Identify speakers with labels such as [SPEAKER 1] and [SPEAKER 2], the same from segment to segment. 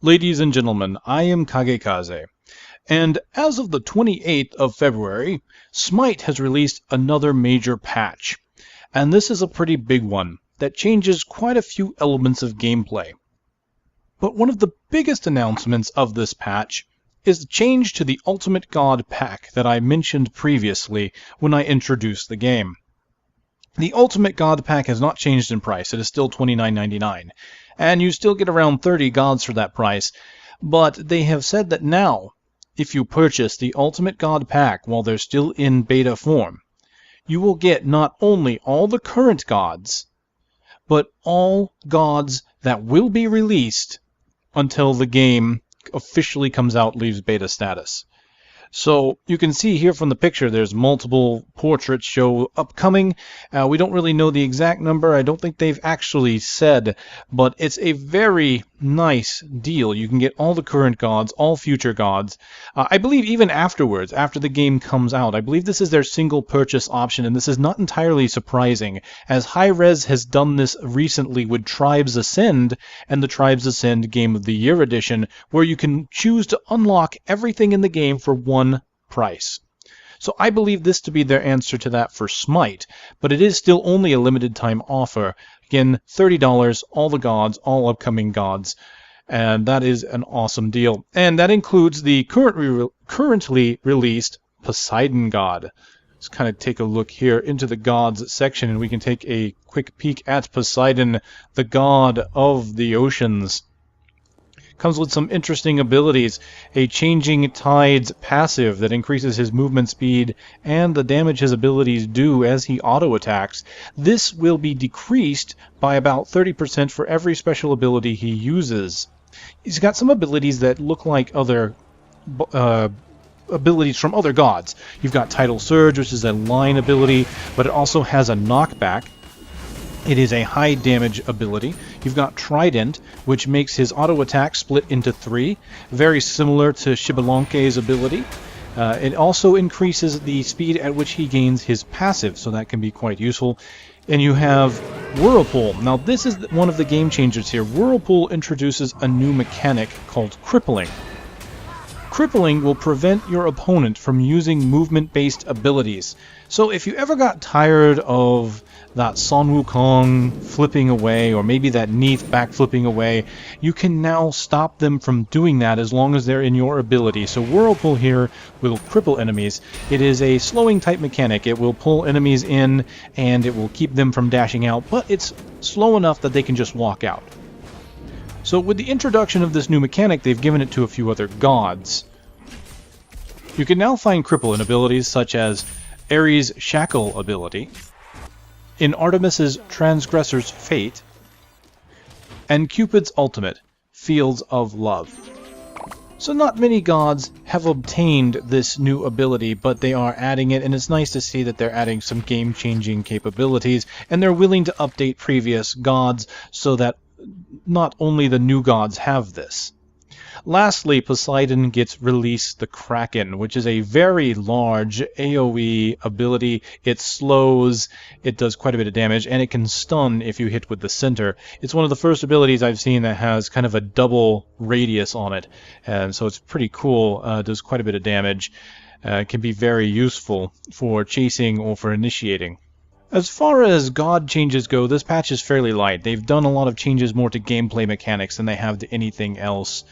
[SPEAKER 1] Ladies and gentlemen, I am KageKaze, and as of the 28th of February, SMITE has released another major patch, and this is a pretty big one that changes quite a few elements of gameplay. But one of the biggest announcements of this patch is the change to the Ultimate God pack that I mentioned previously when I introduced the game. The Ultimate God pack has not changed in price. It is still $29.99, and you still get around 30 gods for that price. But they have said that now, if you purchase the Ultimate God pack while they're still in beta form, you will get not only all the current gods, but all gods that will be released until the game officially comes out, leaves beta status. So you can see here from the picture there's multiple portraits show upcoming. We don't really know the exact number. I don't think they've actually said, but it's a very nice deal. You can get all the current gods, all future gods. I believe even afterwards, after the game comes out, I believe this is their single purchase option, and this is not entirely surprising, as Hi-Rez has done this recently with Tribes Ascend and the Tribes Ascend Game of the Year edition, where you can choose to unlock everything in the game for one price. So I believe this to be their answer to that for SMITE, but it is still only a limited time offer. Again, $30, all the gods, all upcoming gods, and that is an awesome deal. And that includes the currently released Poseidon god. Let's kind of take a look here into the gods section, and we can take a quick peek at Poseidon, the god of the oceans. Comes with some interesting abilities, a Changing Tides passive that increases his movement speed and the damage his abilities do as he auto-attacks. This will be decreased by about 30% for every special ability he uses. He's got some abilities that look like other abilities from other gods. You've got Tidal Surge, which is a line ability, but it also has a knockback. It is a high damage ability. You've got Trident, which makes his auto attack split into 3, very similar to Xbalanque's ability. It also increases the speed at which he gains his passive, so that can be quite useful. And you have Whirlpool. Now this is one of the game changers here. Whirlpool introduces a new mechanic called Crippling. Crippling will prevent your opponent from using movement-based abilities. So if you ever got tired of that Sun Wukong flipping away, or maybe that Neith back flipping away, you can now stop them from doing that as long as they're in your ability. So Whirlpool here will cripple enemies. It is a slowing type mechanic. It will pull enemies in and it will keep them from dashing out, but it's slow enough that they can just walk out. So with the introduction of this new mechanic, they've given it to a few other gods. You can now find cripple in abilities such as Ares' Shackle ability, in Artemis's Transgressor's Fate, and Cupid's ultimate, Fields of Love. So not many gods have obtained this new ability, but they are adding it, and it's nice to see that they're adding some game-changing capabilities, and they're willing to update previous gods so that not only the new gods have this. Lastly, Poseidon gets Release the Kraken, which is a very large AoE ability. It slows, it does quite a bit of damage, and it can stun if you hit with the center. It's one of the first abilities I've seen that has kind of a double radius on it, and so it's pretty cool. Does quite a bit of damage. Can be very useful for chasing or for initiating. As far as god changes go, this patch is fairly light. They've done a lot of changes more to gameplay mechanics than they have to anything else.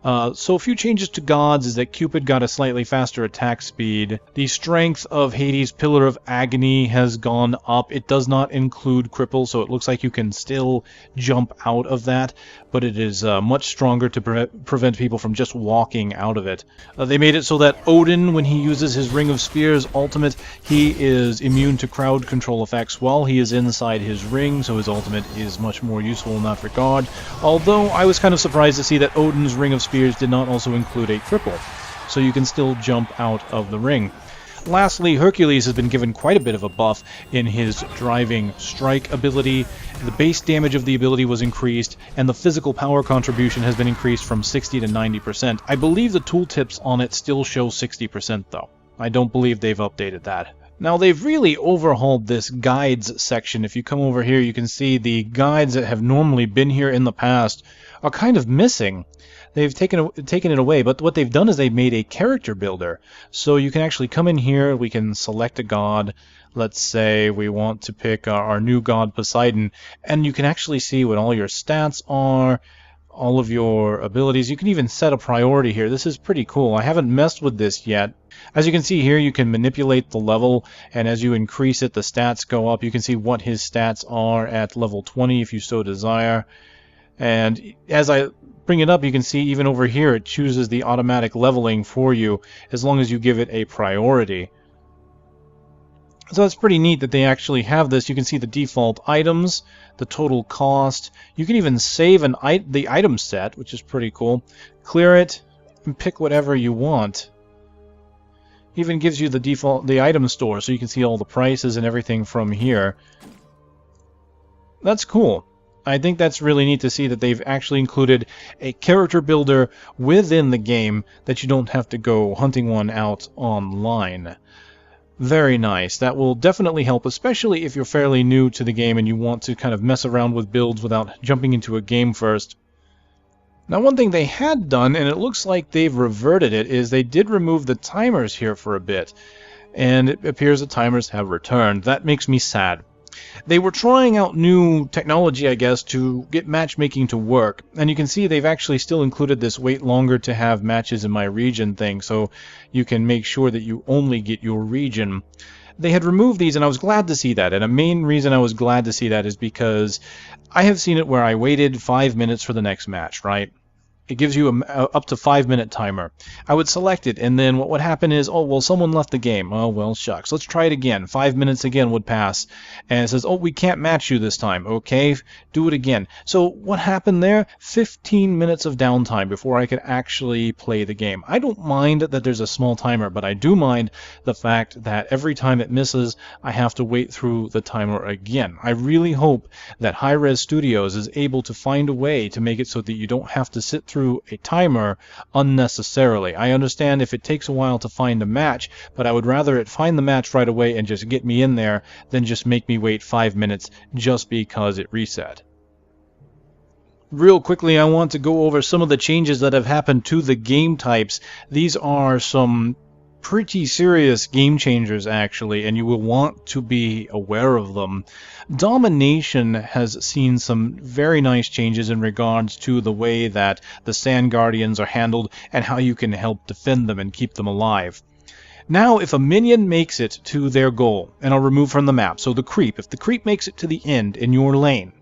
[SPEAKER 1] So a few changes to gods is that Cupid got a slightly faster attack speed. The strength of Hades' Pillar of Agony has gone up. It does not include Cripple, so it looks like you can still jump out of that, but it is much stronger to prevent people from just walking out of it. They made it so that Odin, when he uses his Ring of Spears ultimate, he is immune to crowd control effects while he is inside his ring, so his ultimate is much more useful in that regard. Although I was kind of surprised to see that Odin's Ring of Spears did not also include a cripple, so you can still jump out of the ring. Lastly, Hercules has been given quite a bit of a buff in his Driving Strike ability. The base damage of the ability was increased, and the physical power contribution has been increased from 60 to 90%. I believe the tooltips on it still show 60% though. I don't believe they've updated that. Now they've really overhauled this guides section. If you come over here, you can see the guides that have normally been here in the past are kind of missing. they've taken it away, but what they've done is they've made a character builder. So you can actually come in here, we can select a god. Let's say we want to pick our new God Poseidon, and you can actually see what all your stats are, all of your abilities. You can even set a priority here. This is pretty cool. I haven't messed with this yet. As you can see here, you can manipulate the level, and as you increase it, the stats go up. You can see what his stats are at level 20 if you so desire. And as I bring it up, you can see even over here it chooses the automatic leveling for you as long as you give it a priority. So it's pretty neat that they actually have this. You can see the default items, the total cost. You can even save the item set, which is pretty cool. Clear it and pick whatever you want. Even gives you the item store, so you can see all the prices and everything from here. That's cool. I think that's really neat to see that they've actually included a character builder within the game, that you don't have to go hunting one out online. Very nice. That will definitely help, especially if you're fairly new to the game and you want to kind of mess around with builds without jumping into a game first. Now, one thing they had done, and it looks like they've reverted it, is they did remove the timers here for a bit. And it appears the timers have returned. That makes me sad. They were trying out new technology, I guess, to get matchmaking to work. And you can see they've actually still included this wait longer to have matches in my region thing, so you can make sure that you only get your region. They had removed these, and I was glad to see that. And a main reason I was glad to see that is because I have seen it where I waited 5 minutes for the next match, right? It gives you a up to 5-minute timer. I would select it, and then what would happen is, oh, well, someone left the game. Oh, well, shucks. Let's try it again. 5 minutes again would pass, and it says, oh, we can't match you this time. Okay, do it again. So what happened there? 15 minutes of downtime before I could actually play the game. I don't mind that there's a small timer, but I do mind the fact that every time it misses, I have to wait through the timer again. I really hope that Hi-Res Studios is able to find a way to make it so that you don't have to sit through a timer unnecessarily. I understand if it takes a while to find a match, but I would rather it find the match right away and just get me in there than just make me wait 5 minutes just because it reset. Real quickly, I want to go over some of the changes that have happened to the game types. These are some pretty serious game changers, actually, and you will want to be aware of them. Domination has seen some very nice changes in regards to the way that the Sand Guardians are handled and how you can help defend them and keep them alive. Now, if a minion makes it to their goal, and I'll remove from the map, so the creep, if the creep makes it to the end in your lane,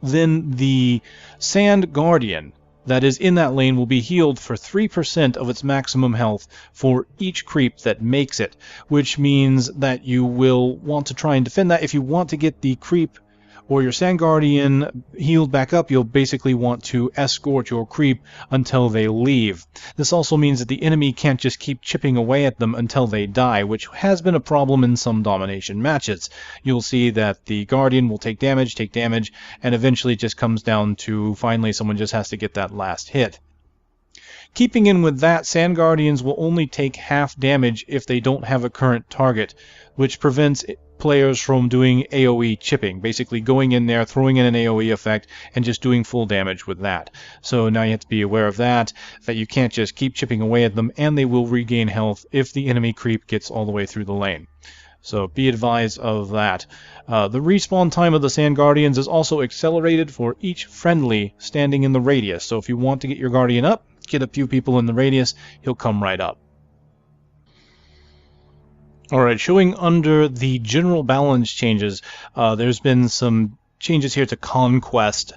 [SPEAKER 1] then the Sand Guardian that is in that lane will be healed for 3% of its maximum health for each creep that makes it, which means that you will want to try and defend that. If you want to get the creep or your Sand Guardian healed back up, you'll basically want to escort your creep until they leave. This also means that the enemy can't just keep chipping away at them until they die, which has been a problem in some domination matches. You'll see that the Guardian will take damage, and eventually it just comes down to finally someone just has to get that last hit. Keeping in with that, Sand Guardians will only take half damage if they don't have a current target, which prevents players from doing AoE chipping, basically going in there, throwing in an AoE effect, and just doing full damage with that. So now you have to be aware of that you can't just keep chipping away at them, and they will regain health if the enemy creep gets all the way through the lane. So be advised of that. The respawn time of the Sand Guardians is also accelerated for each friendly standing in the radius. So if you want to get your Guardian up, get a few people in the radius, he'll come right up. Alright, showing under the general balance changes, there's been some changes here to Conquest.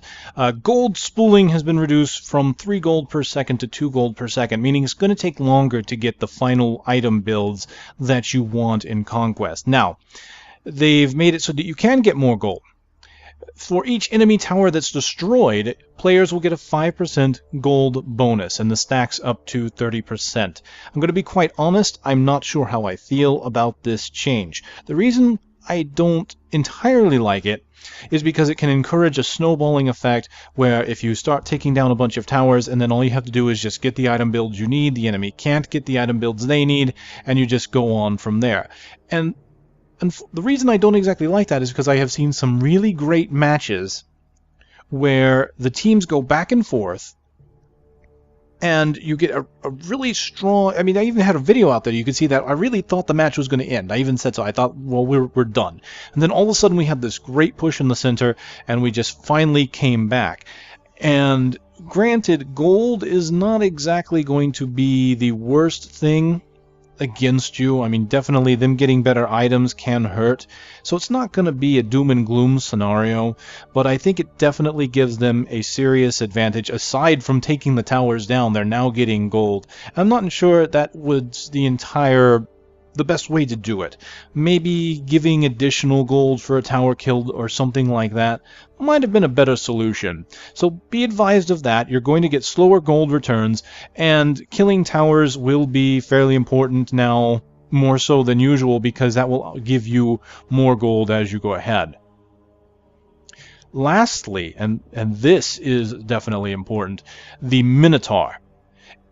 [SPEAKER 1] Gold spooling has been reduced from 3 gold per second to 2 gold per second, meaning it's going to take longer to get the final item builds that you want in Conquest. Now, they've made it so that you can get more gold. For each enemy tower that's destroyed, players will get a 5% gold bonus, and the stacks up to 30%. I'm going to be quite honest, I'm not sure how I feel about this change. The reason I don't entirely like it is because it can encourage a snowballing effect where if you start taking down a bunch of towers and then all you have to do is just get the item builds you need, the enemy can't get the item builds they need, and you just go on from there. And the reason I don't exactly like that is because I have seen some really great matches where the teams go back and forth, and you get a really strong... I mean, I even had a video out there. You could see that I really thought the match was going to end. I even said so. I thought, well, we're done. And then all of a sudden we had this great push in the center, and we just finally came back. And granted, gold is not exactly going to be the worst thing against you. I mean, definitely them getting better items can hurt, so it's not going to be a doom and gloom scenario, but I think it definitely gives them a serious advantage. Aside from taking the towers down, they're now getting gold. I'm not sure that was the best way to do it. Maybe giving additional gold for a tower killed or something like that might have been a better solution. So be advised of that. You're going to get slower gold returns, and killing towers will be fairly important now, more so than usual, because that will give you more gold as you go ahead. Lastly, and this is definitely important, the Minotaur.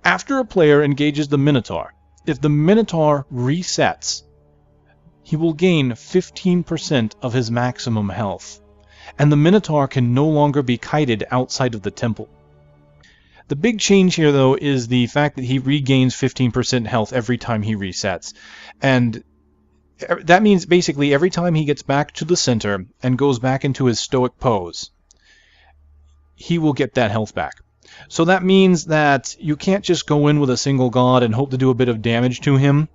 [SPEAKER 1] After a player engages the Minotaur, if the Minotaur resets, he will gain 15% of his maximum health, and the Minotaur can no longer be kited outside of the temple. The big change here, though, is the fact that he regains 15% health every time he resets, and that means basically every time he gets back to the center and goes back into his stoic pose, he will get that health back. So that means that you can't just go in with a single god and hope to do a bit of damage to him.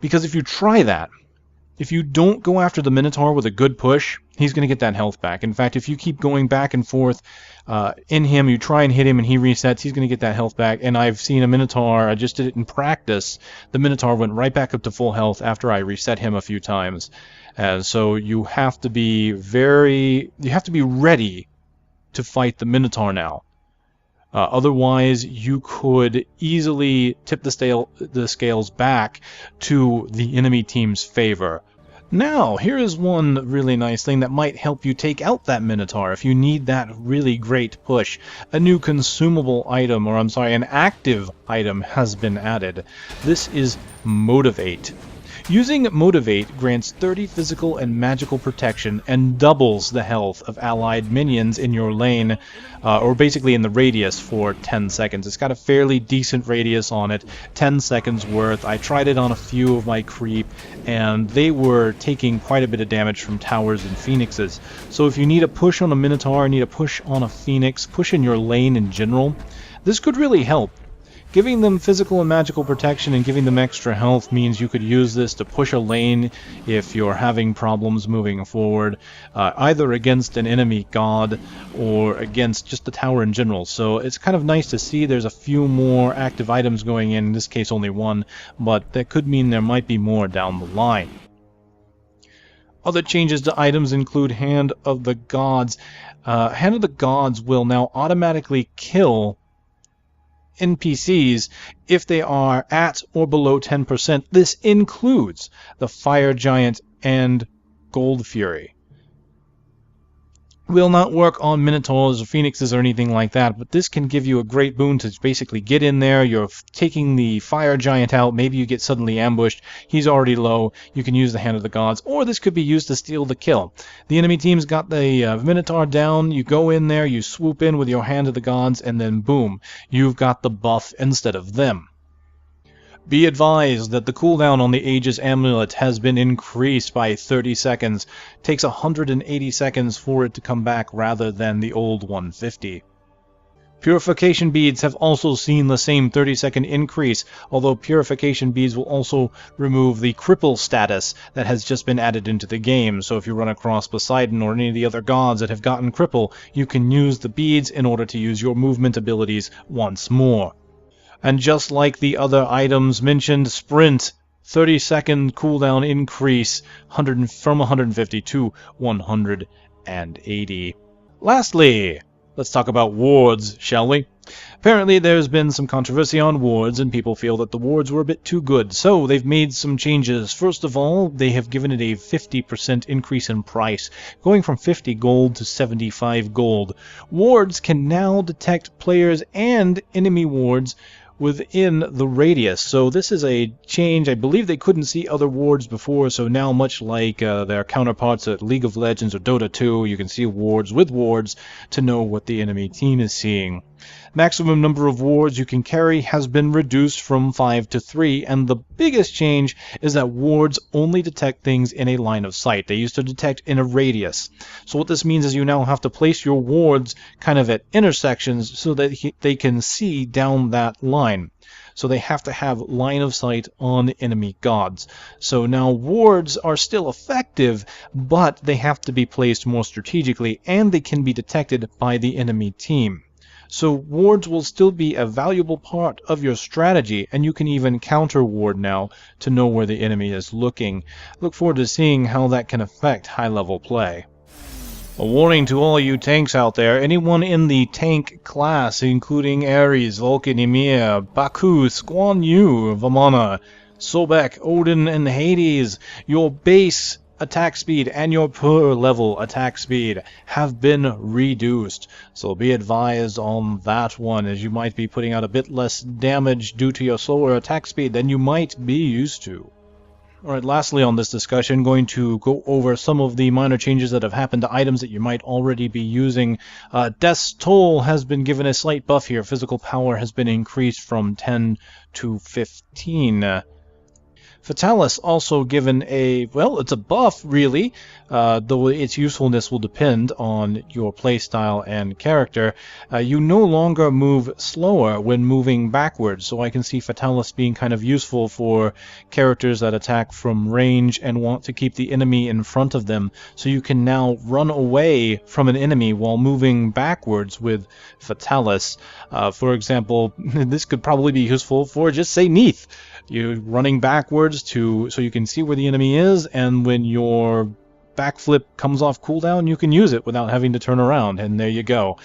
[SPEAKER 1] Because if you try that, if you don't go after the Minotaur with a good push, he's going to get that health back. In fact, if you keep going back and forth in him, you try and hit him and he resets, he's going to get that health back. And I've seen a Minotaur, I just did it in practice, the Minotaur went right back up to full health after I reset him a few times. So you have to be ready to fight the Minotaur now. Otherwise, you could easily tip the scales back to the enemy team's favor. Now, here is one really nice thing that might help you take out that Minotaur if you need that really great push. A new consumable item, or I'm sorry, an active item has been added. This is Motivate. Using Motivate grants 30 physical and magical protection and doubles the health of allied minions in your lane, or basically in the radius, for 10 seconds. It's got a fairly decent radius on it, 10 seconds worth. I tried it on a few of my creep, and they were taking quite a bit of damage from towers and phoenixes. So if you need a push on a Minotaur, need a push on a phoenix, push in your lane in general, this could really help. Giving them physical and magical protection and giving them extra health means you could use this to push a lane if you're having problems moving forward, either against an enemy god or against just the tower in general. So it's kind of nice to see there's a few more active items going in this case only one, but that could mean there might be more down the line. Other changes to items include Hand of the Gods. Hand of the Gods will now automatically kill NPCs if they are at or below 10%. This includes the Fire Giant and Gold Fury. Will not work on Minotaurs or Phoenixes or anything like that, but this can give you a great boon to basically get in there. You're taking the Fire Giant out, maybe you get suddenly ambushed, he's already low, you can use the Hand of the Gods, or this could be used to steal the kill. The enemy team's got the Minotaur down, you go in there, you swoop in with your Hand of the Gods, and then boom, you've got the buff instead of them. Be advised that the cooldown on the Aegis Amulet has been increased by 30 seconds. It takes 180 seconds for it to come back rather than the old 150. Purification beads have also seen the same 30-second increase, although purification beads will also remove the Cripple status that has just been added into the game. So if you run across Poseidon or any of the other gods that have gotten Cripple, you can use the beads in order to use your movement abilities once more. And just like the other items mentioned, Sprint, 30-second cooldown increase from 150 to 180. Lastly, let's talk about wards, shall we? Apparently there's been some controversy on wards, and people feel that the wards were a bit too good, so they've made some changes. First of all, they have given it a 50% increase in price, going from 50 gold to 75 gold. Wards can now detect players and enemy wards within the radius. So this is a change. I believe they couldn't see other wards before, so now, much like their counterparts at League of Legends or Dota 2, you can see wards with wards to know what the enemy team is seeing. Maximum number of wards you can carry has been reduced from 5 to 3, and the biggest change is that wards only detect things in a line of sight. They used to detect in a radius. So what this means is you now have to place your wards kind of at intersections so that they can see down that line. So they have to have line of sight on enemy gods. So now wards are still effective, but they have to be placed more strategically, and they can be detected by the enemy team. So wards will still be a valuable part of your strategy, and you can even counter ward now to know where the enemy is looking. Look forward to seeing how that can affect high-level play. A warning to all you tanks out there, anyone in the tank class, including Ares, Vulcan, Ymir, Bacchus, Guan Yu, Vamana, Sobek, Odin, and Hades, your base attack speed and your per level attack speed have been reduced. So be advised on that one, as you might be putting out a bit less damage due to your slower attack speed than you might be used to. Alright, lastly on this discussion, going to go over some of the minor changes that have happened to items that you might already be using. Death's Toll has been given a slight buff here. Physical power has been increased from 10 to 15. Fatalis also given a, well, it's a buff, really, though its usefulness will depend on your playstyle and character. You no longer move slower when moving backwards, so I can see Fatalis being kind of useful for characters that attack from range and want to keep the enemy in front of them, so you can now run away from an enemy while moving backwards with Fatalis. For example, this could probably be useful for, just say, Neath. You're running backwards so you can see where the enemy is, and when your backflip comes off cooldown, you can use it without having to turn around, and there you go.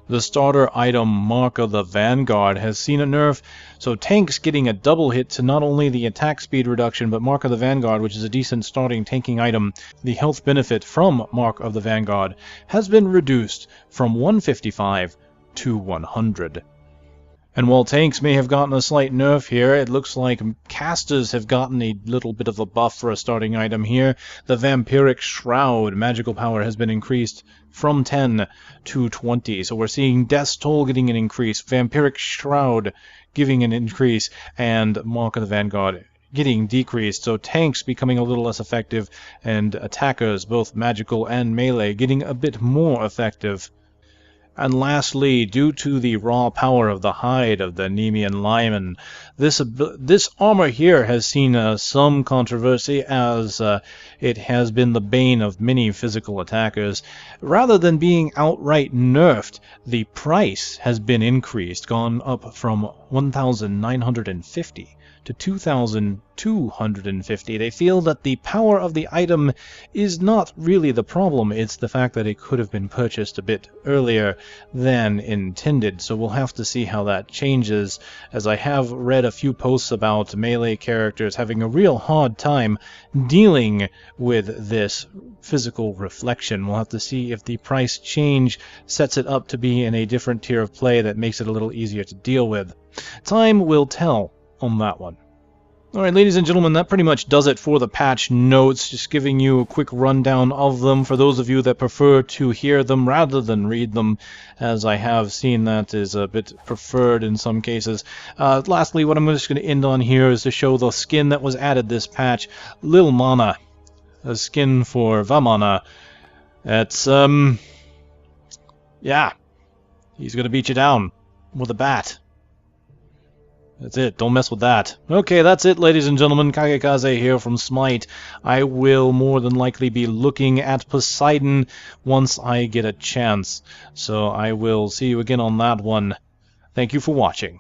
[SPEAKER 1] The starter item Mark of the Vanguard has seen a nerf, so tanks getting a double hit to not only the attack speed reduction, but Mark of the Vanguard, which is a decent starting tanking item. The health benefit from Mark of the Vanguard has been reduced from 155 to 100. And while tanks may have gotten a slight nerf here, it looks like casters have gotten a little bit of a buff for a starting item here. The Vampiric Shroud magical power has been increased from 10 to 20. So we're seeing Death's Toll getting an increase, Vampiric Shroud giving an increase, and Mark of the Vanguard getting decreased. So tanks becoming a little less effective, and attackers, both magical and melee, getting a bit more effective. And lastly, due to the raw power of the hide of the Nemean Lion, this armor here has seen some controversy, as it has been the bane of many physical attackers. Rather than being outright nerfed, the price has been increased, gone up from 1,950 to 2,250. They feel that the power of the item is not really the problem, it's the fact that it could have been purchased a bit earlier than intended. So we'll have to see how that changes, as I have read a few posts about melee characters having a real hard time dealing with this physical reflection. We'll have to see if the price change sets it up to be in a different tier of play that makes it a little easier to deal with. Time will tell on that one. Alright, ladies and gentlemen, that pretty much does it for the patch notes. Just giving you a quick rundown of them for those of you that prefer to hear them rather than read them, as I have seen that is a bit preferred in some cases. Lastly, what I'm just going to end on here is to show the skin that was added this patch, Lil Mana, a skin for Vamana. It's, yeah, he's going to beat you down with a bat. That's it, don't mess with that. Okay, that's it, ladies and gentlemen. KageKaze here from SMITE. I will more than likely be looking at Poseidon once I get a chance. So I will see you again on that one. Thank you for watching.